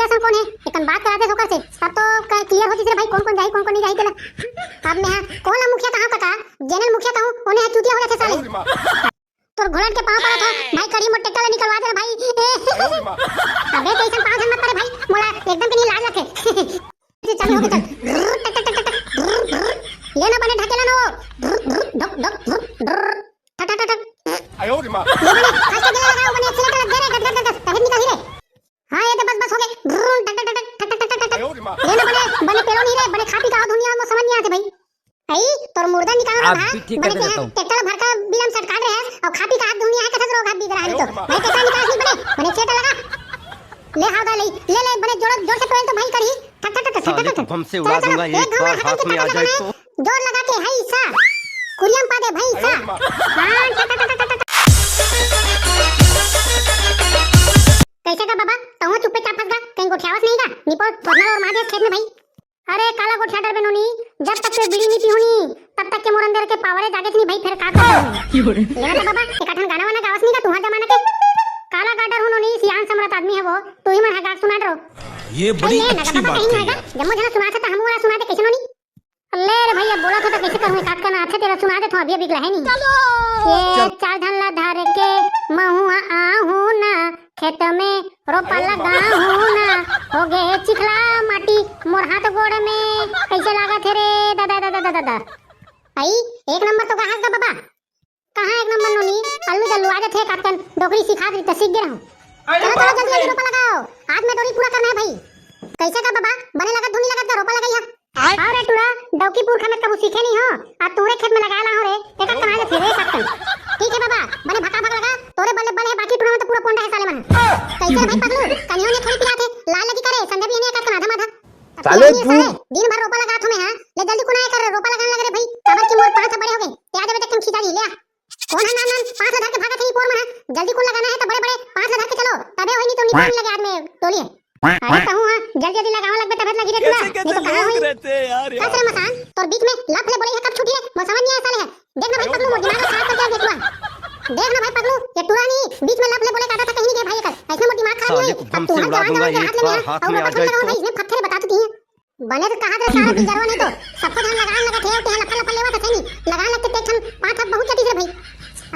मुखिया सन कौन है एकन बात करा दे होकर से तब तो क्लियर होती रे भाई कौन कौन जाई कौन कौन नहीं जाई तेला। अब मैं कौन ला मुखिया कहां कटा जनरल मुखिया कहूं ओने चूतिया हो जाते साले। तोर घोड़न के पांव पड़ा था भाई कड़ी मोटे टले निकलवा दे भाई। अबे कैसन पांव धन मत करे भाई मोला एकदम के नहीं लाज रखे। चल हो गया चल ये ना बने ढकेला ना वो धक धक ठक ठक ठक आयो रे मां ये बने आज के लगाओ बने एक्सीलेटर दे रे गट गट गट तब निकल ही रे। हां ये तो बस बस हो गए टक टक टक ठक ठक ठक आयो रे मां ये ना बने बने पेलो नहीं रे बने खापी का दुनिया में समझ नहीं आते भाई। आई तोर मुर्दा निकालना आप था भी ठीक बने कर देता हूं। ट्रैक्टर भर का बिलम सट काट रहे हैं और खापी का दुनिया है कैसे रोग हाथ बीत रहा है तो भाई कैसा निकाल नहीं बने बने चेटा लगा ले हां ले ले ले बने जोर जोर से पेल तो भाई करी ठक ठक ठक साले को बम से उड़ा दूंगा एक बार हाथ में आ जाए तो। जोर लगा के हाई सा कुरियम पा दे भाई सा हां ठक ठक ठक ठक कैसे का बाबा तहु चुप्पे चाप फंस गा कहीं गोठियावस नहीं का निपोट फरना और मार दे खेत में भाई। अरे काला गोठिया डर बेनोनी जब तक के बीड़ी नहीं पीहुनी तब तक के मोर अंदर के पावरे जागे नहीं भाई फिर का कर लेना तो बाबा एकठन गाना वाना गावस नहीं का तुम्हारा जमाना के काला गाडर होनो नहीं सियान सम्राट आदमी है वो तू ही मन हगा सुना दो ये बड़ी अच्छी बात है। जम्मू जना सुना था हम वाला सुना दे कैसे नोनी अल्ले रे भैया बोला था तो कैसे करूं काट करना अच्छा तेरा सुना दे तो अभी बिगला है नहीं ये चार धन ला धर के महुआ आहू ना खेत में रोपा लगाहू ना हो गए चिखला माटी मोर हाथ गोड़ में कैसे लागा थे रे दादा दादा दादा दादा आई एक नंबर तो कहां का बाबा कहां एक नंबर नोनी अल्लू जल्लू आ थे काटन डोकरी सिखा दी तो सीख गए हूं चलो चलो जल्दी जल्दी रोपा लगाओ आज में डोरी पूरा करना है भाई। कैसे का बाबा बने लगा धुनी लगा रोपा लगाई है अरे टुड़ा डौकीपुर खा में कबू सीखे नहीं हो आज तोरे खेत में लगाया ना हो रे एक कहां से फिरे काटन ठीक है बाबा बने भका भका लगा तोरे बल्ले बल्ले बाकी टुड़ा में तो पूरा पोंडा है साले मन कैसे भाई पगलू कनियो ने थोड़ी पिला थे लाल लगी करे संदे भी नहीं काटन आधा माथा साले दिन भर रोपा लगा थो में हां ले जल्दी कुना कर रोपा लगाने लगे रे भाई काबर की मोर पांच बड़े हो गए ते आधे बजे तुम खिंचा ली ले कौन है नाम पांच धर के भागा थी पोर में जल्दी कुन लगाना है तो बड़े बड़े पांच धर के चलो तबे होई नहीं तो निकल लगे आदमी टोली अरे कहूं हां जल्दी जल्दी लगाओ लगबे तबे लगी रे तुला नहीं तो कहां होई रहते हैं यार कैसे रे मसान तोर बीच में लफले बोले है कब छूटी है मैं समझ नहीं आया साले है देखना भाई पगलू मोर दिमाग खराब करके देखवा देखना भाई पगलू ये टूरा नहीं बीच में लफले बोले काटा था कहीं नहीं गए भाई कर ऐसे मोर दिमाग खराब नहीं अब तू हाथ दूंगा एक बार हाथ में आ जाए तो भाई इसने पत्थर बता दी है बने तो कहा दे सारा बिजरवा नहीं तो सबको ध्यान लगान लगा थे लफा लफा लेवा था नहीं लगान लगते टेक्शन पांच हाथ बहुत चटी से भाई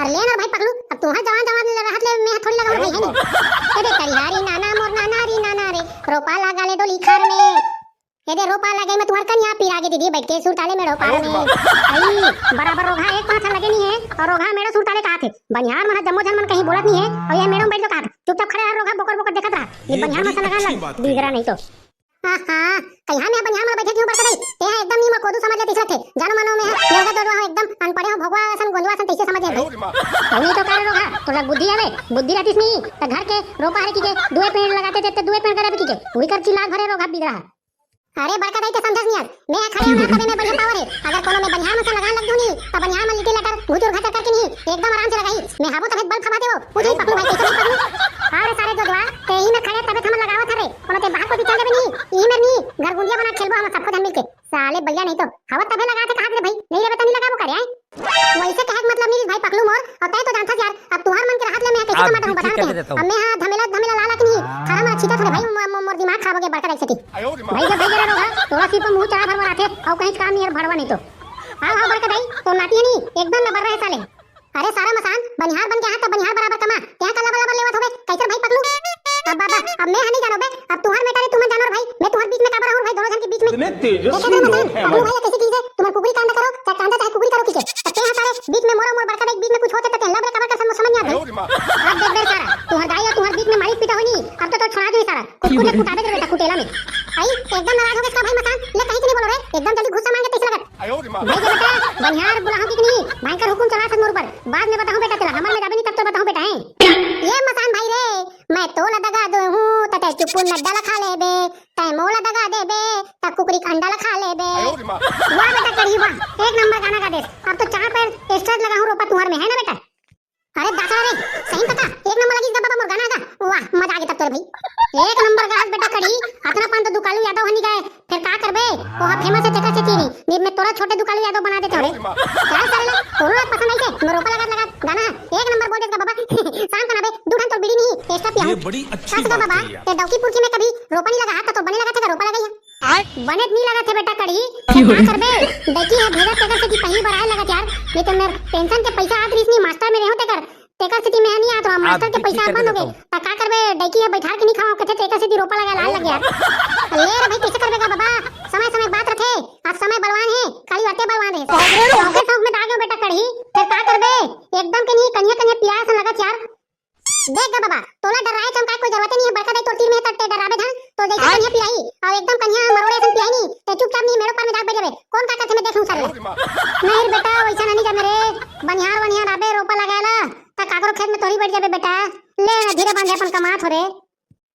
अरे ले ना भाई पगलू अब तू जवान जवान हाथ ले मैं थोड़ी लगाऊं भाई है नहीं अरे करिहारी नाना मोर नाना री नाना रे रोपा लगा ले डोली खार में ये दे रोपा लगे में तुम्हार कन्या पीरा के दीदी बैठ के सुरताले में रोपा में आई बराबर रोगा एक पांच लगे नहीं है और रोगा मेरा सुरताले कहा थे बनिहार मन जम्मो जन मन कहीं बोलत नहीं है और ये मैडम बैठ के कहा चुपचाप खड़े रह रोगा बोकर बोकर देखत रहा ये बनिहार मसा लगा लग बिगड़ा नहीं तो हां हां कहीं में बनिहार में बैठे क्यों बरका गई ते एकदम नी म कोदू समझ ले तीसरा थे जानो मानो में लेगा तो एकदम अनपढ़े हो भगवा सन गोंदवा सन तैसे समझ है नहीं तो कर रोगा तो बुद्धि आवे बुद्धि रहतीस नहीं तो घर के रोपा हरे की के दुए पेड़ लगाते थे तो दुए पेड़ करे की के वही कर चिल्ला भरे रोगा बिगड़ा अरे बड़का दाई के समझस नहीं मैं खड़े में कभी में बढ़िया पावर है अगर कोनो में बनिहार में लगान लग दूनी तो बनिहार में लिटे लटर घुचुर घाटा करके नहीं एकदम आराम से लगाई मैं हाबो तब बल खबा देवो मुझे पकड़ू भाई कैसे पकड़ू अरे सारे जो दवा ते ही में खड़े तबे हम लगावत रे कोनो ते बाहर को दिखा देबे नहीं ई में नहीं घर गुंजिया बना खेलबो हम सबको धन मिलके साले भैया नहीं तो हवा तबे लगा के कहा रे भाई नहीं लेबे तो नहीं लगाबो करे वैसे कहे मतलब नहीं भाई पकड़ू मोर और तय तो जानता यार अब तुम्हार मन के हाथ ले मैं कैसे टमाटर हूं बताते हैं अब मैं हां धमेला धमेला लाला की नहीं खाना में छीटा थोड़े भाई मोर दिमाग खराब हो गया बड़का दाई से भाई जब भाई जरा रोगा थोड़ा सी तो मुंह चढ़ा भरवा आते और कहीं काम नहीं भरवा नहीं तो हां हां बड़का दाई तो नाती नहीं एकदम न भर रहे साले अरे सारा मसान बनिहार बन के हां तो बनिहार बराबर कमा क्या कला बला लेवत होबे कैसे भाई पकड़ू अब बाबा अब मैं नहीं जानो बे अब तुम्हार बेटा रे तुम्हें जानो भाई मैं तुम्हार बीच में काबर रहूं भाई दोनों जन के बीच में इतने तेजस्वी लोग हैं भाई कैसी चीज है तुम्हार कुकुरी कांड करो चाहे कांडा चाहे कुकुरी करो किसे तब ते सारे बीच में मोर बड़का दाई बीच में कुछ होते तो लबरे काबर का समझ नहीं आता अब देख देर सारा तुम्हार दाई और तुम्हार बीच में मारी पीटा होनी अब तो छोड़ा दो सारा कुछ कुछ कुटाबे दे बेटा कुटेला में आई एकदम नाराज हो गए इसका भाई मकान ले कहीं नहीं बोलो रे एकदम जल्दी गुस्सा मांग के तीस लगत भाई जे बेटा बनिहार बुलाओ कि नहीं भयंकर हुकुम चला था मोर पर बाद में बताऊं बेटा तेरा हमर में जाबे नहीं तब तो बताऊं बेटा है ये मकान भाई रे मैं तो दगा दो हूं तते चुप्पू नड्डा खा लेबे तै मोला दगा देबे त कुकरी अंडा खा लेबे वाह बेटा करी वाह एक नंबर गाना गा दे अब तो चार पैर एक्स्ट्रा लगा हूं रोपा तुम्हार में है ना बेटा अरे दाता रे सही पता एक नंबर लगी बाबा मोर गाना गा वाह मजा आ गया तब तोरे भाई एक नंबर गास बेटा कड़ी अपना पान तो दुकालू यादव हनी गए फिर का करबे ओहा फेमस है चका चची नी में तोरा छोटे दुकालू यादव बना देते रे क्या करे तोरा पसंद आई के रोपा लगा गाना एक नंबर बोल देगा बाबा शाम का ना बे दूधन तो बीड़ी नहीं टेस्ट पिया ये बड़ी अच्छी बात बाबा है ते डौकीपुर की में कभी रोपा नहीं लगा हाथ तो बने लगा थे रोपा लगा बने नहीं लगा थे बेटा कड़ी क्या करबे देखी है भेजा तेकर से की पहली बार आए लगा यार नहीं तो मेरे पेंशन के पैसा आत रही मास्टर में रहो तेकर से मैं नहीं आत रहा मास्टर के पैसा बंद हो गए त का करबे देखी है बैठा के नहीं खाओ कथे तेकर से रोपा लगा लाल लग गया ले रे भाई कैसे करबेगा बाबा समय समय बात रखे आज समय बलवान है खाली बातें बलवान है शौक में दागे बेटा कड़ी फिर का करबे एकदम के नहीं कन्या कन्या प्यास लगा यार देख गा बाबा तोला डराए चमका कोई जरूरत नहीं है बड़का दे तो तीर में तट्टे डरावे था तो जैसे कन्या पिलाई और एकदम कन्या मरोड़े से पिलाई नहीं ते चुपचाप नहीं मेरे ऊपर में दाग बैठे कौन का करते मैं देखूं सर नहीं बेटा वैसा नहीं जा मेरे बनियार आबे रोपा लगाला ता काकरो खेत में तोरी बैठ जाबे बेटा ले धीरे बांधे अपन कमात हो रे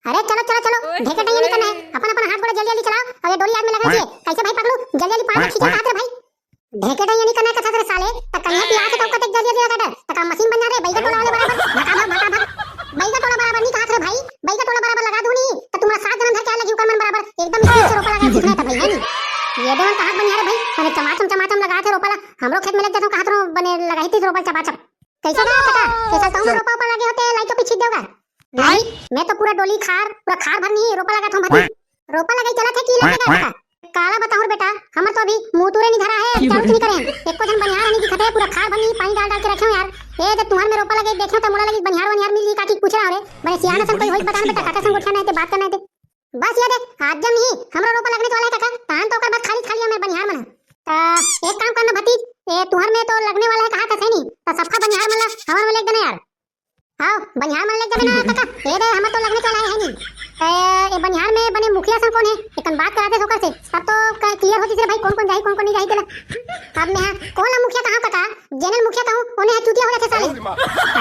अरे चलो चलो चलो ढेके नहीं निकलना है अपन अपन हाथ बड़ा जल्दी जल्दी चलाओ और ये डोली आदमी लगा छे कैसे भाई पकड़ू जल्दी जल्दी पानी खींच हाथ रे भाई ढेके नहीं करना कथा रे साले त कन्या पिया से तो कते जल्दी जल्दी लगा त का मशीन बन जा रे बैगा टोला वाले बराबर भगा बैगा टोला बराबर नहीं हाथ रे भाई बैगा टोला बराबर लगा दूं नहीं त तुम्हारा 7 जन धर के लगी उकर मन बराबर एकदम स्पीड से रोपा लगा सीखना था भाई है नहीं ये देवन कहां बन जा रे भाई अरे चमाचम लगा थे रोपा हमरो खेत में लग जातो कहां बने लगाई थी रोपा चमाचम कैसे ना पता कैसा तुम रोपा ऊपर लगे होते लाइट पे छीट देगा नहीं मैं तो पूरा डोली पूरा खार भर नहीं रोपा लगा था भती रोपा लगाई चला थे की लगेगा काला बताओ बेटा हम तो अभी मुंह तूरे नहीं धरा है क्या कुछ नहीं करे एको जन बनियार नहीं दिखते पूरा खार भनी पानी डाल डाल के रखे हो यार ए जब तुम्हारे में रोपा लगे देखो तो मोला लगी बनियार मिल काकी पूछ रहा रे बड़े सियाना सन कोई होई बता बेटा काका संग उठना है ते बात करना है बस ये देख आज जब नहीं हमरा रोपा लगने वाला है काका तान तो ओकर बाद खाली हमें बनियार मना एक काम करना भतीज ए तुहर में तो लगने वाला है कहा था नहीं तो सबका बनियार मला हमर में लेक देना यार हां बनियार मन लेक देना काका ए दे हम तो लगने वाला है नहीं ए बनियार में बने मुखिया सन कौन है एकन बात कराते होकर से तब तो क्लियर होती से भाई कौन कौन नहीं जाई तेला अब मैं कौन मुखिया कहां काका जनरल मुखिया कहूं ओने चुतिया हो जाते साले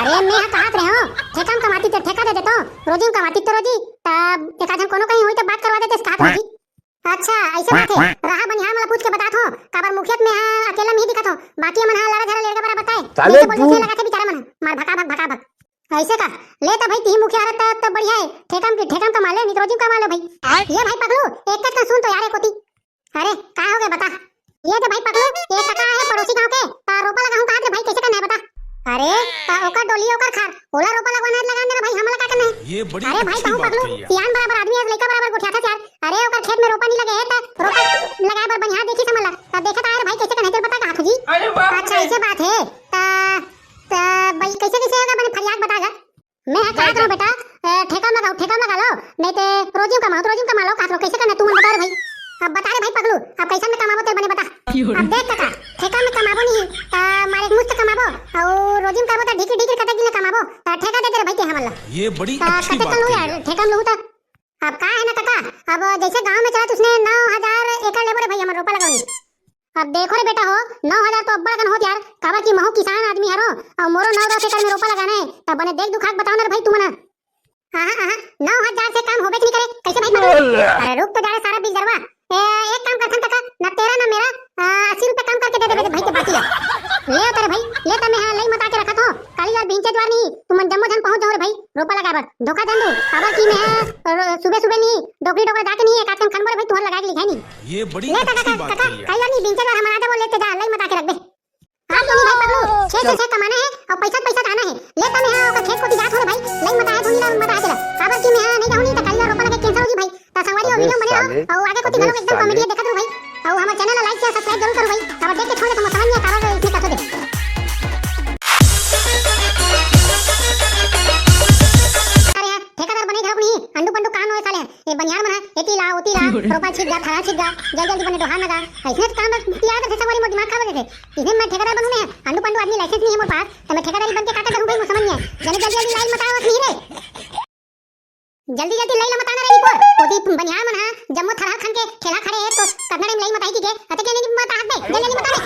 अरे मैं कहां रहे हो ठेका कमाती ते ठेका दे देता हूं रोजी कमाती तो रोजी तब एक आधन कोनो कहीं होई तो बात करवा देते साथ रोजी अच्छा ऐसे बात है रहा बनियार मला पूछ के बता दो काबर मुखिया में अकेला में ही दिखत हो बाकी मन लड़ा धरा लेगा बड़ा बताए साले तू लगा के बेचारा मन मार भगा ऐसे का ले तो भाई ती मुखिया रहता तो बढ़िया है ठेकम कमा ले नहीं तो रोजी कमा ले भाई ये भाई पकड़ो एक का सुन तो यार कोती अरे का हो गया बता ये तो भाई पकड़ो ये काका है पड़ोसी गांव के रोपा लगाऊं कहां रे भाई कैसे करना है बता अरे ओकर डोली ओकर खार ओला रोपा लगवाना लगाने रे भाई हमला का करना है ये बड़ी अरे भाई कहूं पकड़ो सियान बराबर आदमी है लड़का बराबर गोठा था यार अरे ओकर खेत में रोपा नहीं लगे है तो रोपा लगाए बर बनिया देखी समझ ला तब देखा था भाई कैसे करना है बता कहां जी अच्छा ऐसे बात है ता भाई कैसे होगा मैंने फरियाद बतागा मैं कहा करो बेटा ठेका लगा लो नहीं तो रोजी कमा लो काट लो कैसे करना तू मन बता रे भाई अब बता रे भाई पगलू अब कैसा में कमाबो ते बने बता अब देख काका ठेका में कमाबो नहीं ता मारे मुझसे कमाबो और रोजी में कमाबो ता ढीकी कटा के कमाबो ता ठेका दे दे भाई के हमला ये बड़ी अच्छी बात है यार ठेका में लूटा अब का है ना काका अब जैसे गांव में चला उसने 9000 एकड़ ले बोले भाई हम रोपा लगाऊंगी अब देखो रे बेटा हो 9000 तो अब्बा कन हो यार काबा की महू किसान आदमी हारो और मोरो 9-10 एकड़ में रोपा लगाना है तब बने देख दुखाक बताओ ना रे भाई तू मना हां 9000 से काम होबे नहीं करे कैसे भाई अरे रुक तो जा रे सारा बिल दरवा एक काम करथन तका ना तेरा ना मेरा 80 रुपए काम करके दे दे भाई के बाकी ले तेरे भाई ले त मैं लई मत आके रखा तो काली यार बिंचे द्वार नहीं तुम जम्मो जन पहुंच जाओ रे भाई रोपा लगा बर धोखा दे दो अबर की मैं सुबह नहीं डोकरी जाके नहीं एक आदमी खन बोले भाई तोहर लगा के लिखा नहीं ये बड़ी अच्छी बात है काली यार नहीं बिंचे द्वार हमारा दे बोले लेते जा लई मत आके रख दे हां तो नहीं भाई पकड़ो 6 कमाना है और पैसा आना है ले त मैं ओका खेत को दिखा थोड़े भाई लई मत आए धोनी ना मत आके अबर की मैं नहीं जाऊं नहीं त काली यार रोपा लगा कैंसिल होगी भाई ता संवारी और वीडियो बने और आगे को दिखाओ एकदम कॉमेडी देखत रहो भाई और हमारे चैनल लाइक शेयर सब्सक्राइब जरूर करो भाई अब देख के छोड़ दे तो समझ नहीं आ रहा इसमें कैसे दे अरे ठेकेदार बने घर अपनी अंडू पंडू कान होए साले ये बनियार मना एती ला ओती ला रोपा छिप जा खड़ा छिप जा जल्दी बने दोहार ना जा ऐसे काम किया था सवारी मोर दिमाग खराब हो गए इधर मैं ठेकेदार बनूं मैं अंडू पंडू आदमी लाइसेंस नहीं है मोर पास तो मैं ठेकेदारी बन के काटा करूं भाई मुझे समझ नहीं है जल्दी लाइन मत आओ नहीं रे जल्दी लाई मत आना रे रिपोर्ट ओदी बनियार मना जम्मो थरा खन के ठेला खड़े है तो करना लाई मत आई की के अते के नहीं मत हाथ में जल्दी मत आने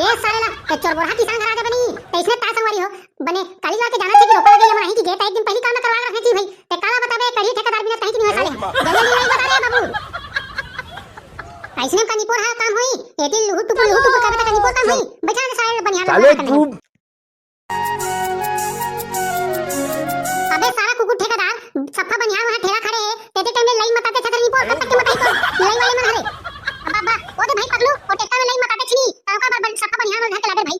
ये साले ला चोर बोरा किसान घर आ गए बनी तो इसने ता संवारी हो बने काली ला के जाना थे कि रोपा लगे मना ही की गेट एक दिन पहले काम करवा रखी थी भाई ते काला बताबे कड़ी ठेकेदार बिना कहीं नहीं साले जल्दी लाई बता रे बाबू ऐसने का निपोर हा काम होई एती लुहुट टुपुर करता का निपोर काम होई बैठा दे साले बनियार साले तू अबे सारा कुकुर ठेकेदार सफा बनियार वहां ठेला खड़े है तेते टाइम में लाई मताते छतर रिपोर्ट कब तक के मताई को लाई वाले मन हरे बाबा ओ दे भाई पगलू ओ टेक्टा में लाई मताते छी ताका बार सफा बनियार में धके लागे भाई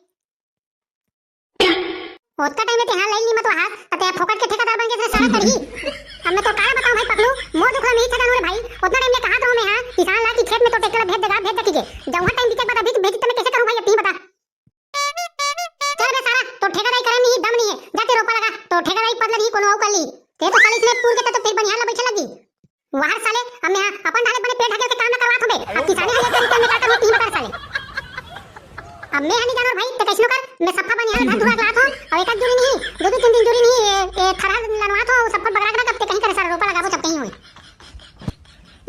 ओतका टाइम में ते हां लाई ली मत हाथ अते फोकट के ठेकेदार बन के सारा करी हमें तो काला बताऊं भाई पगलू मोर दुखला नहीं ठेका के जब वहां टाइम दिखे बता भेज भेज तो मैं कैसे करूं भाई अब तू ही बता। चल बे सारा तो ठेकेदारी करे नहीं दम नहीं है जाके रोपा लगा तो ठेकेदारी पद लगी कोनो और कर ली ते तो साली इसने पूर के तो फिर बनिहार ला बैठे लगी वहां साले अब मैं अपन ढाले बने पेट ढके के काम ना करवा थोबे अब किसाने के तरीके में का करो तू ही बता साले। अब मैं नहीं जानवर भाई तो कैसे कर मैं सफा बनिहार ढक धुआ लात हो और एक दूरी नहीं दो दो तीन दिन दूरी नहीं खरा लनवा तो सब पर बगड़ा कब कहीं करे सारा रोपा लगाबो सब कहीं होए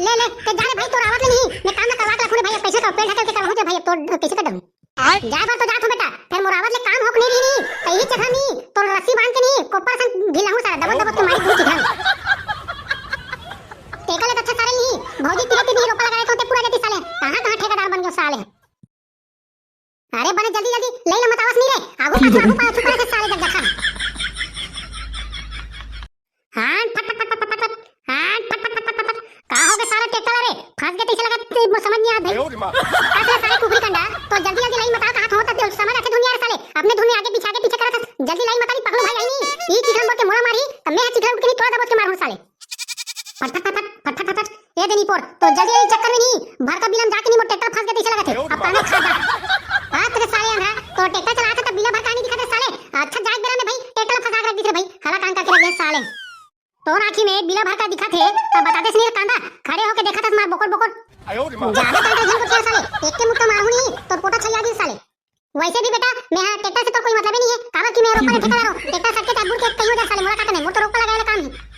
ले ते जाने भाई तो रावत नहीं मैं काम ना करवा के पूरे भाई पैसे का पेट ढके के करवा हो भाई तो कैसे कर दूं जा बार तो जा तो बेटा फिर मोरावत ले काम होक नहीं रही कहीं चढ़ा नहीं तो रस्सी बांध के नहीं कोपर सन ढीला हूं सारा दबन दबन के मारी दूर चिढ़ा टेकले तो अच्छा सारे नहीं भौजी तेरे भी रोपा लगाए तो पूरा देती साले कहां ठेकेदार बन गयो साले। अरे बने जल्दी जल्दी ले लो मत आवाज नहीं रे आगो पाछू छुपा से साले जग देखा हां फट फट फट फट हां फट फट फट फट का हो गए सारा टेकला रे फंस गए तीसरे लगा समझ नहीं आ भाई ऐसे सारे कुबरी कंडा तो जल्दी जल्दी लाइन मत कहां होता है समझ आके दुनिया साले अपने धुन में आगे पीछे करा था जल्दी लाइन मत पकड़ो भाई आई नहीं ये चिकन बोल के मोरा मारी तब मैं चिकन उठ के थोड़ा दबोच के मारूं साले फट फट फट फट फट ये देनी पोर तो जल्दी जल्दी चक्कर में नहीं भर का बिलम जाके नहीं मोटे ट्रैक्टर फंस गए तीसरे लगा थे अब पानी खा जा हां तेरे साले हां तो ट्रैक्टर चला था तब बिला भर का नहीं दिखाते साले अच्छा जाग बेरा में भाई ट्रैक्टर फंसा के रख दी थे भाई हला कान करके रख दिए साले तो आंखी में बिला भर का दिखा थे तब बताते नहीं कांदा खड़े होके देखा था मार बोकर बोकर ज्यादा कांदा झल को साले एक के मुट्ठा मारू नहीं तो पोटा छलिया दी साले वैसे भी बेटा मैं ट्रैक्टर से तो कोई मतलब ही नहीं है काबर की मैं रोपा के ठेका रहा ट्रैक्टर सट के ताबूर के कहीं हो जा साले मोरा काटने मोर तो रोपा लगाए काम है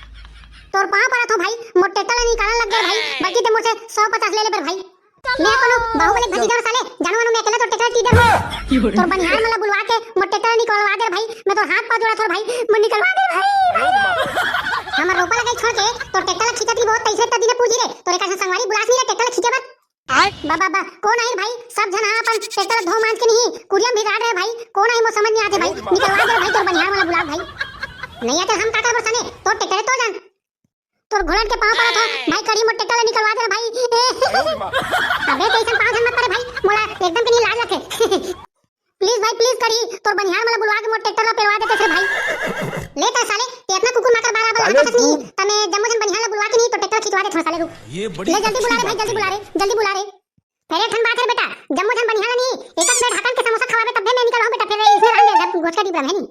तोर पांव पड़ा तो भाई मोर ट्रैक्टर निकालने लग गए भाई बाकी तो मुझसे 150 ले ले पर भाई मैं कोनो बाहुबली भजी दर साले जानवर में अकेला तो ट्रैक्टर की दे तोर बनिहार मला बुलवा के मोर ट्रैक्टर निकलवा दे भाई मैं तो हाथ पांव जोड़ा थोर भाई मैं निकलवा दे भाई हमर रोपा लगाई छोड़ के तो ट्रैक्टर खींचती बहुत पैसे त दिने पूजी रे तोरे का संगवारी बुलास नहीं रे ट्रैक्टर खींचे बात बाबा कौन आई भाई सब जन अपन ट्रैक्टर धो मांज के नहीं कुरियम भिगा रहे भाई कौन आई मो समझ नहीं आते भाई निकलवा दे भाई तोर बनिहार वाला बुला भाई नहीं आते हम काका बसने तो ट्रैक्टर तो जान तोर घोड़न के पांव पड़ा था भाई कड़ी मोटे टले निकलवा दे भाई अबे कैसे पांव धन मत करे भाई मोला एकदम के नहीं लाज रखे प्लीज भाई प्लीज करी तोर बनिहार वाला बुलवा के मोटे टले पेरवा देते फिर भाई लेता साले ते अपना कुकुर माकर बारा बारा नहीं तने जम्मू जन बनिहार बुलवा के नहीं तो ट्रैक्टर खिंचवा दे थोड़ा साले रुक ये बड़ी ले जल्दी बुला रे भाई जल्दी बुला रे तेरे ठन बात है बेटा जम्मू जन बनिहार नहीं एक प्लेट ढक्कन के समोसा खवावे तब मैं निकलवा बेटा फिर इसमें आने जब गोचका डिब्बा है नहीं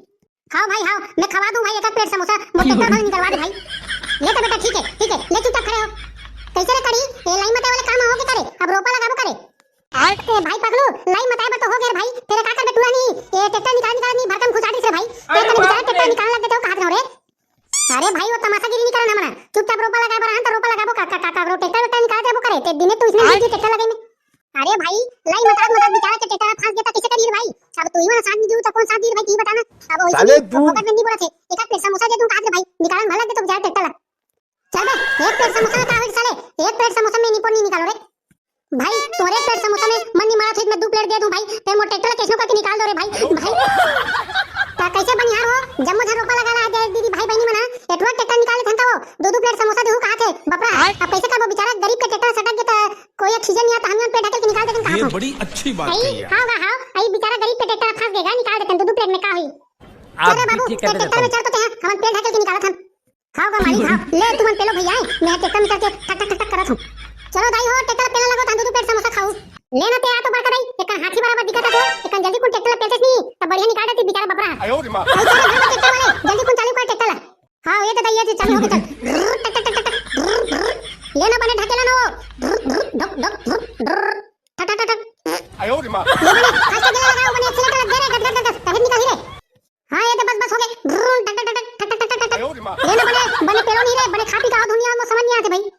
खाओ भाई खाओ मैं खवा दूं भाई एक प्लेट समोसा मोटे टले निकलवा दे भाई ले तो बेटा ठीक है ले चुपचाप खड़े हो कैसे रे करी ये लाइन मताए वाले काम हो के करे अब रोपा लगाबो करे ए भाई पगलू लाइन मताए तो हो गया भाई तेरे का कर बेटुआ नहीं ये ट्रैक्टर निकाल नहीं भरकम घुसा दी से भाई ते कने बेचारा ट्रैक्टर निकाल लग गए तो कहां रे अरे भाई वो तमाशागिरी नहीं करना हमारा चुपचाप रोपा लगाए बरा तो रोपा लगाबो का रो ट्रैक्टर निकाल देबो करे ते दिने तो इसमें नहीं ट्रैक्टर लगाई में अरे भाई लाइन मताए बेचारा के ट्रैक्टर फंस गया कैसे करी रे भाई अब तू ही वाला साथ नहीं दूं तो कौन साथ दी भाई की बताना अब साले तू फोकट में नहीं बोला थे एक प्लेट समोसा दे दूं कहां से भाई निकाल भला दे तो बेचारा ट्रैक्टर चल बे एक प्लेट समोसा का है साले एक प्लेट समोसा में नहीं निकालो रे भाई तोरे प्लेट समोसा में मन नहीं मारा ठीक मैं 2 प्लेट दे दूं भाई ते मोटे ट्रैक्टर कैसे करके निकाल दो रे भाई ता कैसे बनिहार हो जम्मू धर रोपा लगा ला दीदी भाई बहनी मना एटवा ट्रैक्टर निकाले थन वो 2 प्लेट समोसा देहू कहां थे बपरा अब पैसे का वो बेचारा गरीब के ट्रैक्टर सटक गया कोई खींचे नहीं आता हम प्लेट ढके के निकाल देते कहां ये बड़ी अच्छी बात है यार हां आई बेचारा गरीब के ट्रैक्टर फंस गएगा निकाल देते 2 प्लेट में का हुई चल बाबू ट्रैक्टर में चढ़ तो हम प्लेट ढके के निकाला था खाओ का माली खाओ ले तुम पेलो भैया मैं ट्रैक्टर में करके टक टक टक करत हूं चलो भाई हो ट्रैक्टर पेला लगो तांदू 2 प्लेट समोसा खाओ लेना ते आ तो बड़का भाई एक हाथी बराबर दिखता तो एक जल्दी कौन ट्रैक्टर पेलते नहीं तब बढ़िया निकाल देती बेचारा बपरा आयो रे मां ट्रैक्टर वाले जल्दी कौन चालू कर ट्रैक्टर हां ये तो दैया चालू हो गया टक टक टक टक लेना बने ढकेला ना वो धक धक टक टक टक आयो रे मां ये बने फास्ट गेला लगाओ बने एक्सीलेटर दे रे गट गट तब निकाल रे हां ये तो बस हो गए टक टक टक टक टक टक आयो रे मां लेना बने पेलो नहीं रे बने खापी का दुनिया में समझ नहीं आते भाई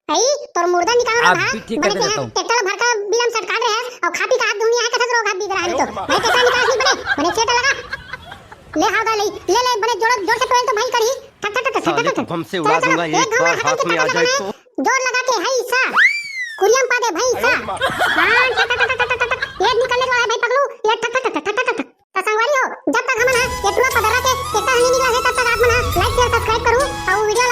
आई तोर मुर्दा निकालना आप था भी ठीक कर देता हूं ट्रैक्टर भर का बिलम सट काट रहे हैं और खापी का हाथ दुनिया है कैसे रोग हाथ बिगड़ा है तो भाई ट्रैक्टर निकाल नहीं बने सेट लगा ले हां ले बने जोर से पेल तो भाई करी टक टक टक साले को बम से उड़ा दूंगा एक बार हाथ में आ जाए तो जोर लगा के है सा कुरियम पा दे भाई सा हां टक टक टक टक टक ये निकलने वाला है भाई पगलू ये टक टक टक टक टक संगवारी हो जब तक हम ना ये पूरा पदरा के ट्रैक्टर नहीं निकला है तब तक आप ना लाइक शेयर सब्सक्राइब करो और वीडियो